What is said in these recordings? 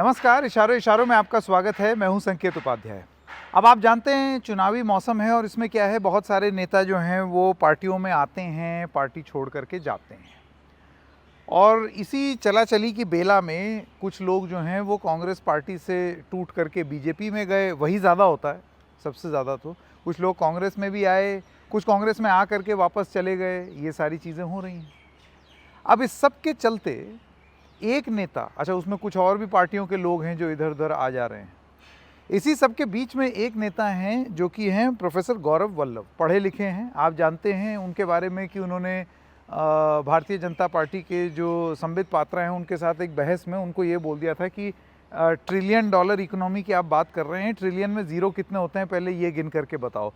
नमस्कार, इशारों इशारों में आपका स्वागत है। मैं हूं संकेत उपाध्याय। अब आप जानते हैं चुनावी मौसम है और इसमें क्या है, बहुत सारे नेता जो हैं वो पार्टियों में आते हैं, पार्टी छोड़ करके जाते हैं। और इसी चला-चली की बेला में कुछ लोग जो हैं वो कांग्रेस पार्टी से टूट करके बीजेपी में गए, वही ज़्यादा होता है सबसे ज़्यादा। तो कुछ लोग कांग्रेस में भी आए, कुछ कांग्रेस में आ करके वापस चले गए, ये सारी चीज़ें हो रही हैं। अब इस सब के चलते एक नेता, अच्छा उसमें कुछ और भी पार्टियों के लोग हैं जो इधर उधर आ जा रहे हैं, इसी सब के बीच में एक नेता हैं जो कि हैं प्रोफेसर गौरव वल्लभ। पढ़े लिखे हैं, आप जानते हैं उनके बारे में कि उन्होंने भारतीय जनता पार्टी के जो संबित पात्रा हैं उनके साथ एक बहस में उनको ये बोल दिया था कि ट्रिलियन डॉलर इकोनॉमी की आप बात कर रहे हैं, ट्रिलियन में ज़ीरो कितने होते हैं पहले ये गिन करके बताओ।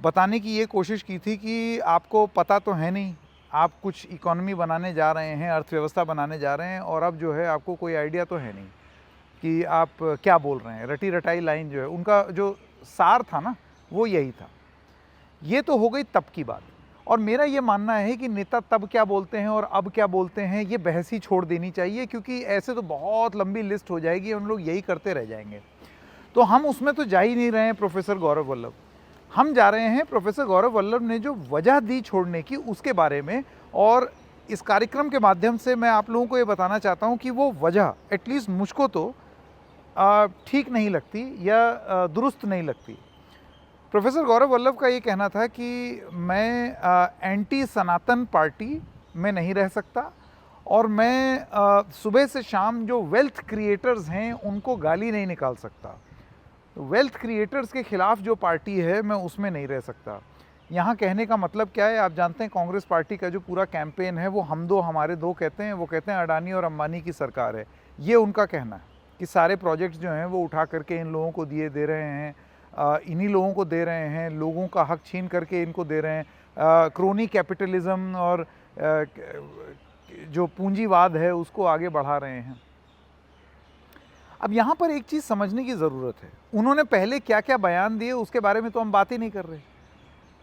बताने की ये कोशिश की थी कि आपको पता तो है नहीं, आप कुछ इकोनॉमी बनाने जा रहे हैं, अर्थव्यवस्था बनाने जा रहे हैं और अब जो है आपको कोई आइडिया तो है नहीं कि आप क्या बोल रहे हैं। रटी रटाई लाइन जो है, उनका जो सार था ना वो यही था। ये तो हो गई तब की बात। और मेरा ये मानना है कि नेता तब क्या बोलते हैं और अब क्या बोलते हैं ये बहस ही छोड़ देनी चाहिए, क्योंकि ऐसे तो बहुत लंबी लिस्ट हो जाएगी, उन लोग यही करते रह जाएंगे। तो हम उसमें तो जा ही नहीं रहे हैं प्रोफेसर गौरव वल्लभ। हम जा रहे हैं प्रोफेसर गौरव वल्लभ ने जो वजह दी छोड़ने की उसके बारे में। और इस कार्यक्रम के माध्यम से मैं आप लोगों को ये बताना चाहता हूँ कि वो वजह एटलीस्ट मुझको तो ठीक नहीं लगती या दुरुस्त नहीं लगती। प्रोफेसर गौरव वल्लभ का ये कहना था कि मैं एंटी सनातन पार्टी में नहीं रह सकता और मैं सुबह से शाम जो वेल्थ क्रिएटर्स हैं उनको गाली नहीं निकाल सकता। तो वेल्थ क्रिएटर्स के खिलाफ जो पार्टी है मैं उसमें नहीं रह सकता। यहाँ कहने का मतलब क्या है, आप जानते हैं कांग्रेस पार्टी का जो पूरा कैंपेन है वो हम दो हमारे दो कहते हैं। वो कहते हैं अडानी और अंबानी की सरकार है, ये उनका कहना है कि सारे प्रोजेक्ट्स जो हैं वो उठा करके इन लोगों को दे रहे हैं, इन्हीं लोगों को दे रहे हैं, लोगों का हक छीन करके इनको दे रहे हैं। क्रोनी कैपिटलिज्म और जो पूंजीवाद है उसको आगे बढ़ा रहे हैं। अब यहाँ पर एक चीज़ समझने की ज़रूरत है, उन्होंने पहले क्या क्या बयान दिए उसके बारे में तो हम बात ही नहीं कर रहे।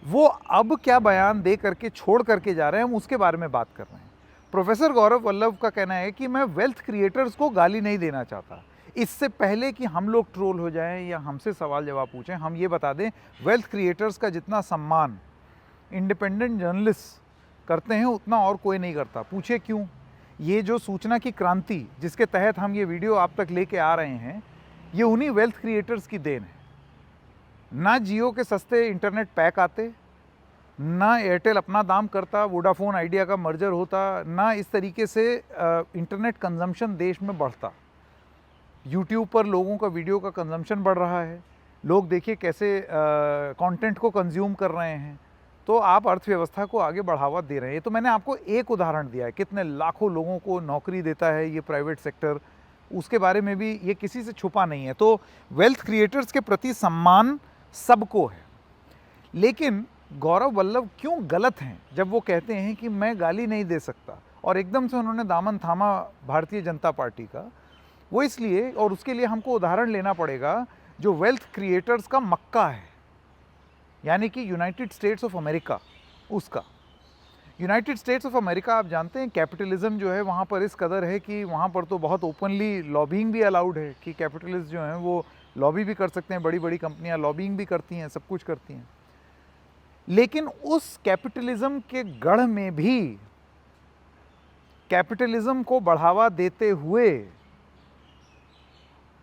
वो अब क्या बयान दे करके छोड़ करके जा रहे हैं हम उसके बारे में बात कर रहे हैं। प्रोफेसर गौरव वल्लभ का कहना है कि मैं वेल्थ क्रिएटर्स को गाली नहीं देना चाहता। इससे पहले कि हम लोग ट्रोल हो जाएं या हमसे सवाल जवाब पूछें, हम ये बता दें वेल्थ क्रिएटर्स का जितना सम्मान इंडिपेंडेंट जर्नलिस्ट करते हैं उतना और कोई नहीं करता। पूछे क्यों? ये जो सूचना की क्रांति जिसके तहत हम ये वीडियो आप तक लेके आ रहे हैं, ये उन्हीं वेल्थ क्रिएटर्स की देन है। ना जियो के सस्ते इंटरनेट पैक आते, ना एयरटेल अपना दाम करता, वोडाफोन आइडिया का मर्जर होता, ना इस तरीके से इंटरनेट कंजम्पशन देश में बढ़ता। यूट्यूब पर लोगों का वीडियो का कंजम्पशन बढ़ रहा है, लोग देखिए कैसे कंटेंट को कंज्यूम कर रहे हैं। तो आप अर्थव्यवस्था को आगे बढ़ावा दे रहे हैं। तो मैंने आपको एक उदाहरण दिया है, कितने लाखों लोगों को नौकरी देता है ये प्राइवेट सेक्टर, उसके बारे में भी ये किसी से छुपा नहीं है। तो वेल्थ क्रिएटर्स के प्रति सम्मान सबको है। लेकिन गौरव वल्लभ क्यों गलत हैं जब वो कहते हैं कि मैं गाली नहीं दे सकता, और एकदम से उन्होंने दामन थामा भारतीय जनता पार्टी का? वो इसलिए, और उसके लिए हमको उदाहरण लेना पड़ेगा जो वेल्थ क्रिएटर्स का मक्का है, यानी कि यूनाइटेड स्टेट्स ऑफ अमेरिका। उसका यूनाइटेड स्टेट्स ऑफ अमेरिका, आप जानते हैं कैपिटलिज्म जो है वहाँ पर इस कदर है कि वहाँ पर तो बहुत ओपनली लॉबिंग भी अलाउड है कि कैपिटलिस्ट जो हैं वो लॉबी भी कर सकते हैं, बड़ी बड़ी कंपनियाँ लॉबिंग भी करती हैं, सब कुछ करती हैं। लेकिन उस कैपिटलिज्म के गढ़ में भी कैपिटलिज्म को बढ़ावा देते हुए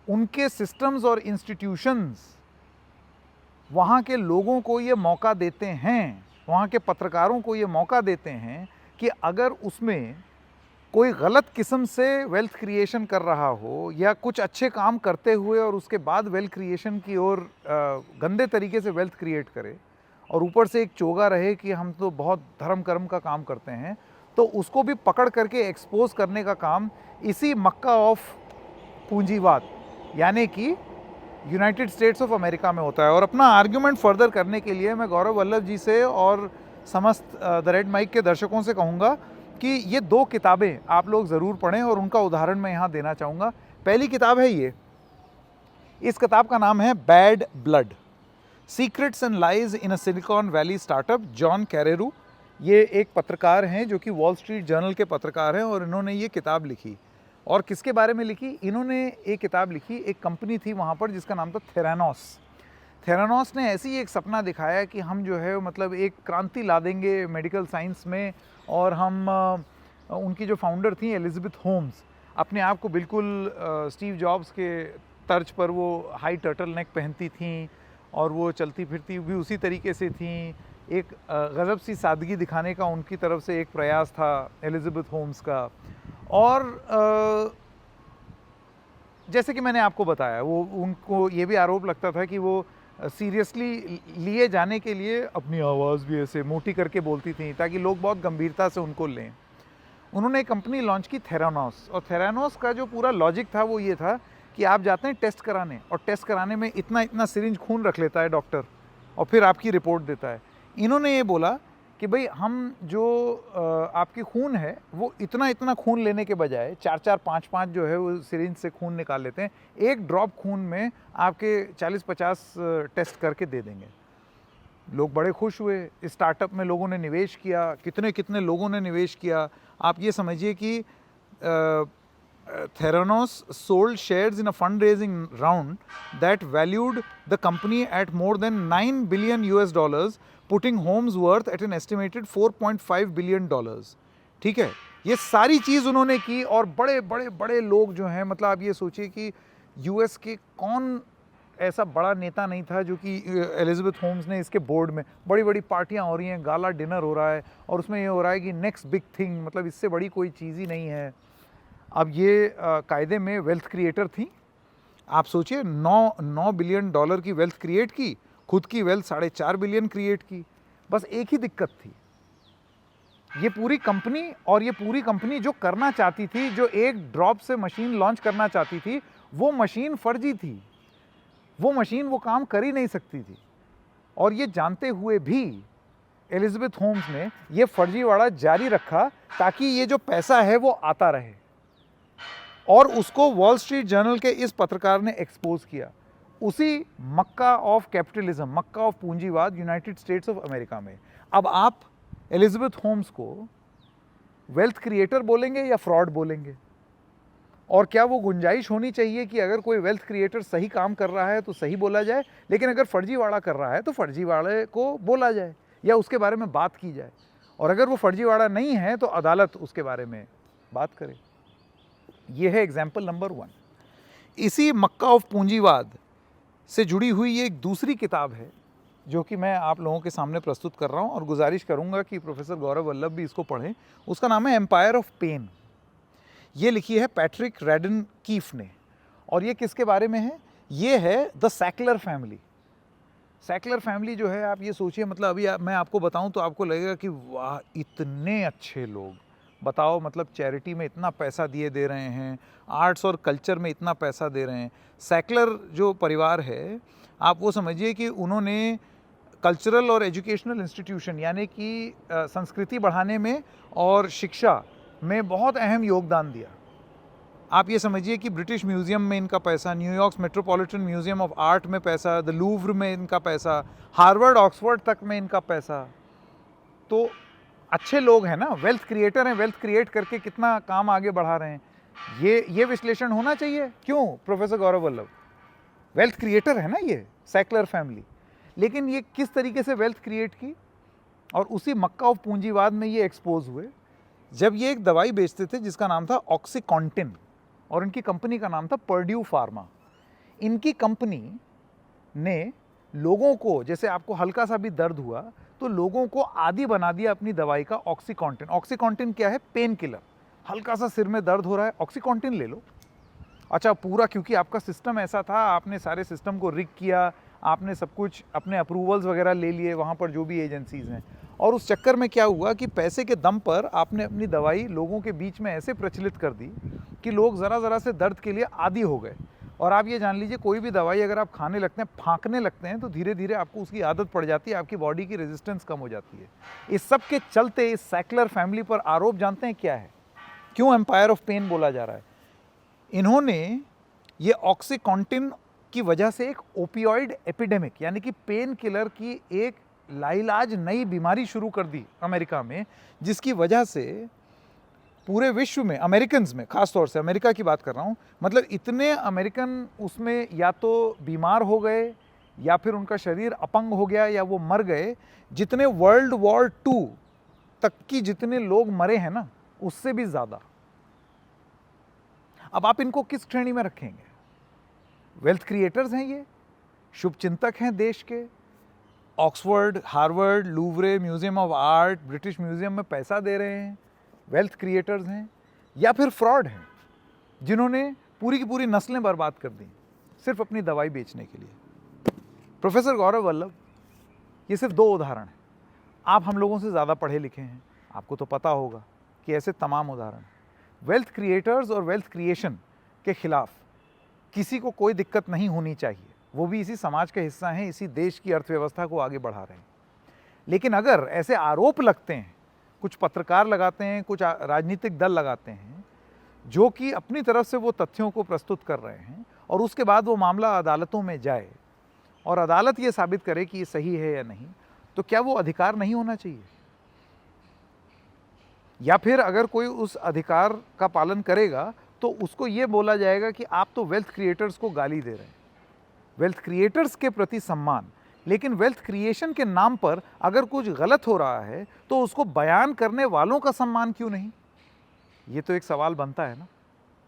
उनके सिस्टम्स और इंस्टीट्यूशंस वहाँ के लोगों को ये मौका देते हैं, वहाँ के पत्रकारों को ये मौका देते हैं कि अगर उसमें कोई गलत किस्म से वेल्थ क्रिएशन कर रहा हो या कुछ अच्छे काम करते हुए और उसके बाद वेल्थ क्रिएशन की ओर गंदे तरीके से वेल्थ क्रिएट करे और ऊपर से एक चोगा रहे कि हम तो बहुत धर्म कर्म का काम करते हैं, तो उसको भी पकड़ करके एक्सपोज करने का काम इसी मक्का ऑफ पूंजीवाद यानी कि यूनाइटेड स्टेट्स ऑफ अमेरिका में होता है। और अपना आर्ग्यूमेंट फर्दर करने के लिए मैं गौरव वल्लभ जी से और समस्त द रेड माइक के दर्शकों से कहूँगा कि ये दो किताबें आप लोग ज़रूर पढ़ें और उनका उदाहरण मैं यहाँ देना चाहूँगा। पहली किताब है ये, इस किताब का नाम है bad blood, secrets and lies in a Silicon Valley startup, John Carreyrou. ये एक पत्रकार हैं जो कि वॉल स्ट्रीट जर्नल के पत्रकार हैं और इन्होंने ये किताब लिखी। और किसके बारे में लिखी? इन्होंने एक किताब लिखी, एक कंपनी थी वहाँ पर जिसका नाम था थेरानोस। थेरानोस ने ऐसी एक सपना दिखाया कि हम जो है मतलब एक क्रांति ला देंगे मेडिकल साइंस में, और हम उनकी जो फाउंडर थी एलिज़ाबेथ होम्स, अपने आप को बिल्कुल स्टीव जॉब्स के तर्ज पर वो हाई टर्टल नेक पहनती थीं और वो चलती फिरती भी उसी तरीके से थीं। एक गज़ब सी सादगी दिखाने का उनकी तरफ से एक प्रयास था एलिज़ाबेथ होम्स का। और जैसे कि मैंने आपको बताया, वो उनको ये भी आरोप लगता था कि वो सीरियसली लिए जाने के लिए अपनी आवाज़ भी ऐसे मोटी करके बोलती थी ताकि लोग बहुत गंभीरता से उनको लें। उन्होंने एक कंपनी लॉन्च की थेरानोस, और थेरानोस का जो पूरा लॉजिक था वो ये था कि आप जाते हैं टेस्ट कराने, और टेस्ट कराने में इतना इतना सिरिंज खून रख लेता है डॉक्टर, और फिर आपकी रिपोर्ट देता है। इन्होंने ये बोला कि भाई हम जो आपकी खून है वो इतना इतना खून लेने के बजाय 4-4, 5-5 जो है वो सिरिंज से खून निकाल लेते हैं, एक ड्रॉप खून में आपके 40-50 टेस्ट करके दे देंगे। लोग बड़े खुश हुए, इस स्टार्टअप में लोगों ने निवेश किया, कितने कितने लोगों ने निवेश किया। आप ये समझिए कि Theranos sold shares in a fundraising round that valued the company at more than $9 billion US, putting Holmes' worth at an estimated $4.5 billion. ठीक है, ये सारी चीज़ उन्होंने की, और बड़े बड़े बड़े लोग जो हैं, मतलब आप ये सोचिए कि यूएस के कौन ऐसा बड़ा नेता नहीं था जो कि एलिज़ाबेथ होम्स ने इसके बोर्ड में, बड़ी बड़ी पार्टियां हो रही हैं, गाला डिनर हो रहा है, और उसमें ये हो रहा है कि नेक्स्ट बिग थिंग, मतलब इससे बड़ी कोई चीज़ ही नहीं है। अब ये कायदे में वेल्थ क्रिएटर थी। आप सोचिए, 9 बिलियन डॉलर की वेल्थ क्रिएट की, खुद की वेल्थ 4.5 बिलियन क्रिएट की। बस एक ही दिक्कत थी, ये पूरी कंपनी जो करना चाहती थी, जो एक ड्रॉप से मशीन लॉन्च करना चाहती थी, वो मशीन फर्जी थी, वो मशीन वो काम कर ही नहीं सकती थी। और ये जानते हुए भी एलिज़ाबेथ होम्स ने ये फर्जीवाड़ा जारी रखा ताकि ये जो पैसा है वो आता रहे, और उसको वॉल स्ट्रीट जर्नल के इस पत्रकार ने एक्सपोज किया, उसी मक्का ऑफ कैपिटलिज्म, मक्का ऑफ पूंजीवाद, यूनाइटेड स्टेट्स ऑफ अमेरिका में। अब आप एलिज़ाबेथ होम्स को वेल्थ क्रिएटर बोलेंगे या फ्रॉड बोलेंगे? और क्या वो गुंजाइश होनी चाहिए कि अगर कोई वेल्थ क्रिएटर सही काम कर रहा है तो सही बोला जाए, लेकिन अगर फर्जीवाड़ा कर रहा है तो फर्जीवाड़े को बोला जाए या उसके बारे में बात की जाए, और अगर वो फर्जीवाड़ा नहीं है तो अदालत उसके बारे में बात करे। ये है एग्जाम्पल नंबर 1। इसी मक्का ऑफ पूंजीवाद से जुड़ी हुई ये एक दूसरी किताब है जो कि मैं आप लोगों के सामने प्रस्तुत कर रहा हूँ, और गुजारिश करूँगा कि प्रोफेसर गौरव वल्लभ भी इसको पढ़ें। उसका नाम है एम्पायर ऑफ पेन। ये लिखी है पैट्रिक रेडन कीफ ने, और ये किसके बारे में है? ये है द सैकलर फैमिली। सैकलर फैमिली जो है, आप ये सोचिए, मतलब अभी मैं आपको बताऊं तो आपको लगेगा कि वाह इतने अच्छे लोग, बताओ, मतलब चैरिटी में इतना पैसा दे रहे हैं, आर्ट्स और कल्चर में इतना पैसा दे रहे हैं। सैकलर जो परिवार है, आप वो समझिए कि उन्होंने कल्चरल और एजुकेशनल इंस्टीट्यूशन, यानी कि संस्कृति बढ़ाने में और शिक्षा में बहुत अहम योगदान दिया। आप ये समझिए कि ब्रिटिश म्यूज़ियम में इनका पैसा, New York metropolitan museum of art में पैसा, द लूव्र में इनका पैसा, हार्वर्ड ऑक्सफोर्ड तक में इनका पैसा। तो अच्छे लोग हैं ना, वेल्थ क्रिएटर हैं, वेल्थ क्रिएट करके कितना काम आगे बढ़ा रहे हैं। ये विश्लेषण होना चाहिए। क्यों? Professor Gaurav Vallabh wealth creator है ना, ये सैकलर फैमिली। लेकिन ये किस तरीके से वेल्थ क्रिएट की, और उसी मक्का ऑफ पूंजीवाद में ये एक्सपोज हुए जब ये एक दवाई बेचते थे जिसका नाम था ऑक्सीकॉन्टिन, और इनकी कंपनी का नाम था पर्ड्यू फार्मा। इनकी कंपनी ने लोगों को, जैसे आपको हल्का सा भी दर्द हुआ तो लोगों को आदी बना दिया अपनी दवाई का ऑक्सीकॉन्टिन। ऑक्सीकॉन्टिन क्या है? Pain killer. हल्का सा सिर में दर्द हो रहा है, ऑक्सीकॉन्टिन ले लो। अच्छा, पूरा क्योंकि आपका सिस्टम ऐसा था, आपने सारे सिस्टम को रिग किया, आपने सब कुछ अपने अप्रूवल्स वगैरह ले लिए वहाँ पर जो भी एजेंसीज हैं, और उस चक्कर में क्या हुआ कि पैसे के दम पर आपने अपनी दवाई लोगों के बीच में ऐसे प्रचलित कर दी कि लोग ज़रा से दर्द के लिए आदी हो गए। और आप ये जान लीजिए, कोई भी दवाई अगर आप खाने लगते हैं, फाँकने लगते हैं, तो धीरे धीरे आपको उसकी आदत पड़ जाती है, आपकी बॉडी की रेजिस्टेंस कम हो जाती है। इस सब के चलते इस सैकलर फैमिली पर आरोप जानते हैं क्या है? क्यों एम्पायर ऑफ पेन बोला जा रहा है? इन्होंने ये ऑक्सीकॉन्टिन की वजह से एक ओपियोइड एपिडेमिक, यानी कि पेन किलर की एक लाइलाज नई बीमारी शुरू कर दी अमेरिका में, जिसकी वजह से पूरे विश्व में अमेरिकन्स में, ख़ास तौर से अमेरिका की बात कर रहा हूँ, मतलब इतने अमेरिकन उसमें या तो बीमार हो गए या फिर उनका शरीर अपंग हो गया या वो मर गए, जितने वर्ल्ड वॉर 2 तक की जितने लोग मरे हैं ना, उससे भी ज़्यादा। अब आप इनको किस श्रेणी में रखेंगे? वेल्थ क्रिएटर्स हैं ये, शुभचिंतक हैं देश के, Oxford, Harvard, Louvre, museum of art, British museum में पैसा दे रहे हैं, वेल्थ क्रिएटर्स हैं, या फिर फ्रॉड हैं जिन्होंने पूरी की पूरी नस्लें बर्बाद कर दी सिर्फ अपनी दवाई बेचने के लिए। प्रोफेसर गौरव वल्लभ, ये सिर्फ 2 उदाहरण हैं। आप हम लोगों से ज़्यादा पढ़े लिखे हैं, आपको तो पता होगा कि ऐसे तमाम उदाहरण हैं। वेल्थ क्रिएटर्स और वेल्थ क्रिएशन के खिलाफ किसी को कोई दिक्कत नहीं होनी चाहिए, वो भी इसी समाज का हिस्सा हैं, इसी देश की अर्थव्यवस्था को आगे बढ़ा रहे हैं। लेकिन अगर ऐसे आरोप लगते हैं, कुछ पत्रकार लगाते हैं, कुछ राजनीतिक दल लगाते हैं, जो कि अपनी तरफ से वो तथ्यों को प्रस्तुत कर रहे हैं, और उसके बाद वो मामला अदालतों में जाए और अदालत ये साबित करे कि ये सही है या नहीं, तो क्या वो अधिकार नहीं होना चाहिए? या फिर अगर कोई उस अधिकार का पालन करेगा तो उसको ये बोला जाएगा कि आप तो वेल्थ क्रिएटर्स को गाली दे रहे हैं। वेल्थ क्रिएटर्स के प्रति सम्मान, लेकिन वेल्थ क्रिएशन के नाम पर अगर कुछ गलत हो रहा है तो उसको बयान करने वालों का सम्मान क्यों नहीं? ये तो एक सवाल बनता है ना,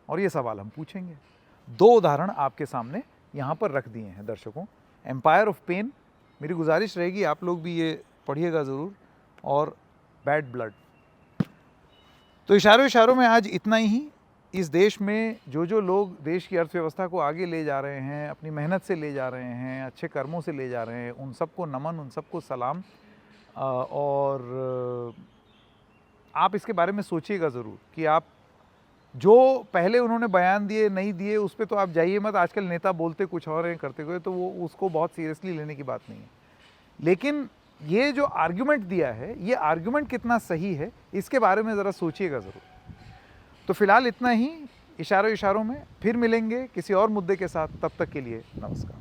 और ये सवाल हम पूछेंगे। 2 उदाहरण आपके सामने यहाँ पर रख दिए हैं दर्शकों। एम्पायर ऑफ पेन, मेरी गुजारिश रहेगी आप लोग भी ये पढ़िएगा ज़रूर, और बैड ब्लड। तो इशारों में आज इतना ही। इस देश में जो लोग देश की अर्थव्यवस्था को आगे ले जा रहे हैं, अपनी मेहनत से ले जा रहे हैं, अच्छे कर्मों से ले जा रहे हैं, उन सबको नमन, उन सबको सलाम। और आप इसके बारे में सोचिएगा ज़रूर कि आप जो पहले उन्होंने बयान दिए नहीं दिए उस पर तो आप जाइए मत। आजकल नेता बोलते कुछ और हैं, करते हुए, तो वो उसको बहुत सीरियसली लेने की बात नहीं है। लेकिन ये जो आर्ग्यूमेंट दिया है, ये आर्ग्यूमेंट कितना सही है, इसके बारे में ज़रा सोचिएगा ज़रूर। तो फिलहाल इतना ही। इशारों में फिर मिलेंगे किसी और मुद्दे के साथ। तब तक के लिए नमस्कार।